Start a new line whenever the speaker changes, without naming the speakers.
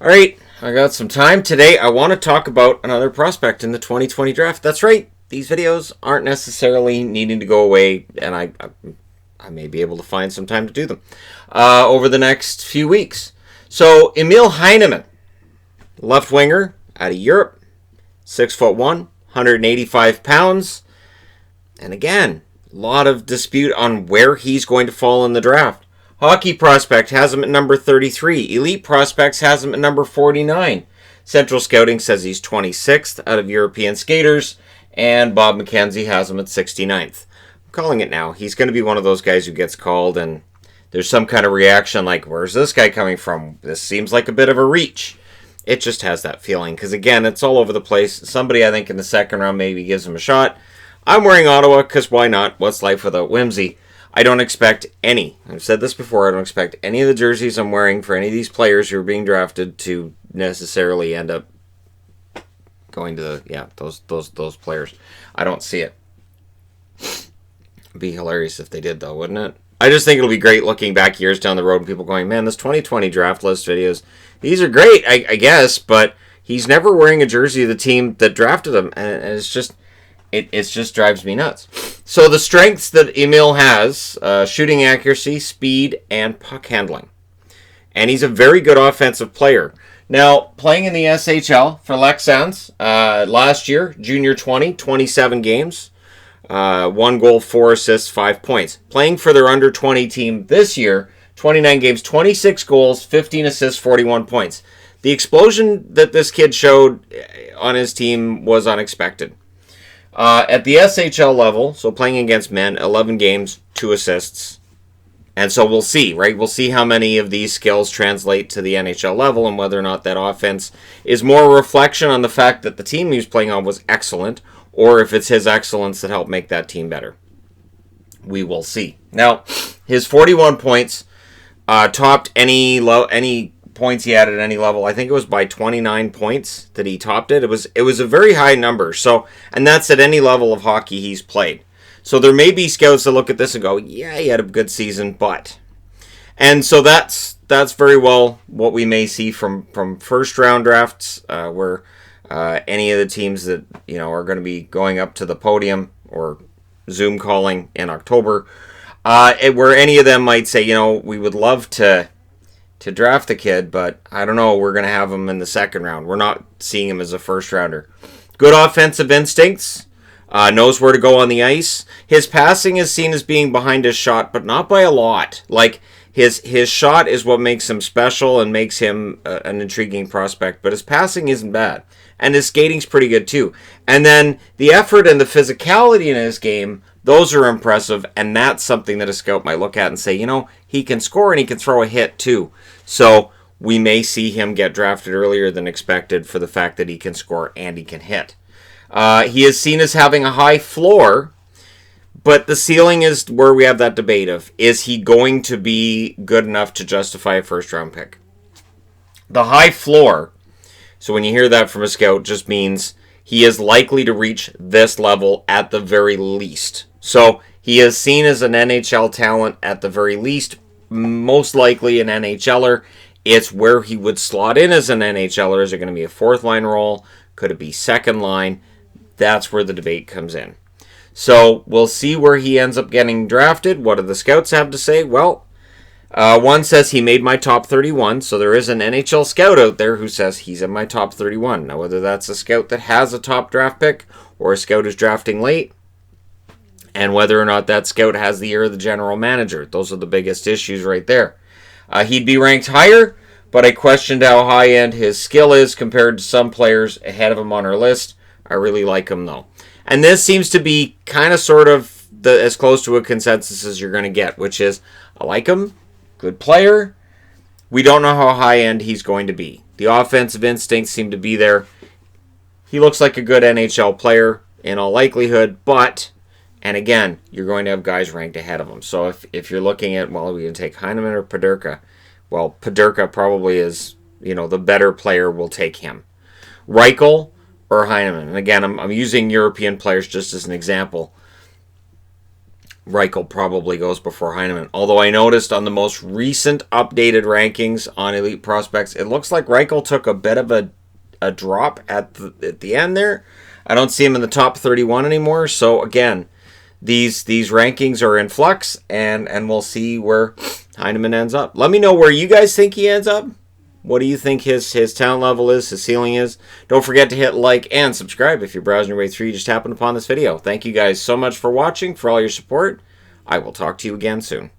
All right, I got some time today. I want to talk about another prospect in the 2020 draft. That's right. These videos aren't necessarily needing to go away, and I may be able to find some time to do them over the next few weeks. So, Emil Heineman, left winger out of Europe, 6'1", 185 pounds. And again, a lot of dispute on where he's going to fall in the draft. Hockey Prospect has him at number 33. Elite Prospects has him at number 49. Central Scouting says he's 26th out of European skaters. And Bob McKenzie has him at 69th. I'm calling it now. He's going to be one of those guys who gets called and there's some kind of reaction like, where's this guy coming from? This seems like a bit of a reach. It just has that feeling. Because again, it's all over the place. Somebody I think in the second round maybe gives him a shot. I'm wearing Ottawa because why not? What's life without whimsy? I don't expect any. I've said this before. I don't expect any of the jerseys I'm wearing for any of these players who are being drafted to necessarily end up going to those players. I don't see it. It'd be hilarious if they did, though, wouldn't it? I just think it'll be great looking back years down the road and people going, man, this 2020 draft list videos, these are great, I guess, but he's never wearing a jersey of the team that drafted him, and it's just. It just drives me nuts. So the strengths that Emil has, shooting accuracy, speed, and puck handling. And he's a very good offensive player. Now, playing in the SHL for Lexans last year, junior 27 games, 1 goal, 4 assists, 5 points. Playing for their under-20 team this year, 29 games, 26 goals, 15 assists, 41 points. The explosion that this kid showed on his team was unexpected. At the SHL level, so playing against men, 11 games, 2 assists. And so we'll see, right? We'll see how many of these skills translate to the NHL level and whether or not that offense is more a reflection on the fact that the team he was playing on was excellent or if it's his excellence that helped make that team better. We will see. Now, his 41 points topped any points he had at any level. I think it was by 29 points that he topped it. It was a very high number. So, and that's at any level of hockey he's played. So there may be scouts that look at this and go, yeah, he had a good season, but. And so that's very well what we may see from first round drafts where any of the teams that are going to be going up to the podium or Zoom calling in October, where any of them might say, we would love to draft the kid, but I don't know, we're going to have him in the second round. We're not seeing him as a first rounder. Good offensive instincts, knows where to go on the ice. His passing is seen as being behind his shot, but not by a lot. Like, his shot is what makes him special and makes him an intriguing prospect, but his passing isn't bad. And his skating's pretty good too. And then the effort and the physicality in his game, those are impressive, and that's something that a scout might look at and say, he can score and he can throw a hit too. So we may see him get drafted earlier than expected for the fact that he can score and he can hit. He is seen as having a high floor, but the ceiling is where we have that debate of, is he going to be good enough to justify a first-round pick? The high floor, so when you hear that from a scout, just means he is likely to reach this level at the very least. So he is seen as an NHL talent at the very least, most likely an NHLer. It's where he would slot in as an NHLer. Is it going to be a fourth line role? Could it be second line? That's where the debate comes in. So we'll see where he ends up getting drafted. What do the scouts have to say? Well, one says he made my top 31, so there is an NHL scout out there who says he's in my top 31. Now, whether that's a scout that has a top draft pick or a scout who's drafting late, and whether or not that scout has the ear of the general manager, those are the biggest issues right there. He'd be ranked higher, but I questioned how high-end his skill is compared to some players ahead of him on our list. I really like him, though. And this seems to be kind of sort of as close to a consensus as you're going to get, which is, I like him, good player. We don't know how high-end he's going to be. The offensive instincts seem to be there. He looks like a good NHL player in all likelihood, but, and again, you're going to have guys ranked ahead of him. So if you're looking at, well, we can take Heineman or Paderka. Well, Paderka probably is, the better player will take him. Reichel or Heineman. And again, I'm using European players just as an example. Reichel probably goes before Heineman. Although I noticed on the most recent updated rankings on Elite Prospects, it looks like Reichel took a bit of a drop at the end there. I don't see him in the top 31 anymore. So again, these rankings are in flux, and we'll see where Heineman ends up. Let me know where you guys think he ends up. What do you think his talent level is, his ceiling is? Don't forget to hit like and subscribe if you're browsing your way through. You just happened upon this video. Thank you guys so much for watching, for all your support. I will talk to you again soon.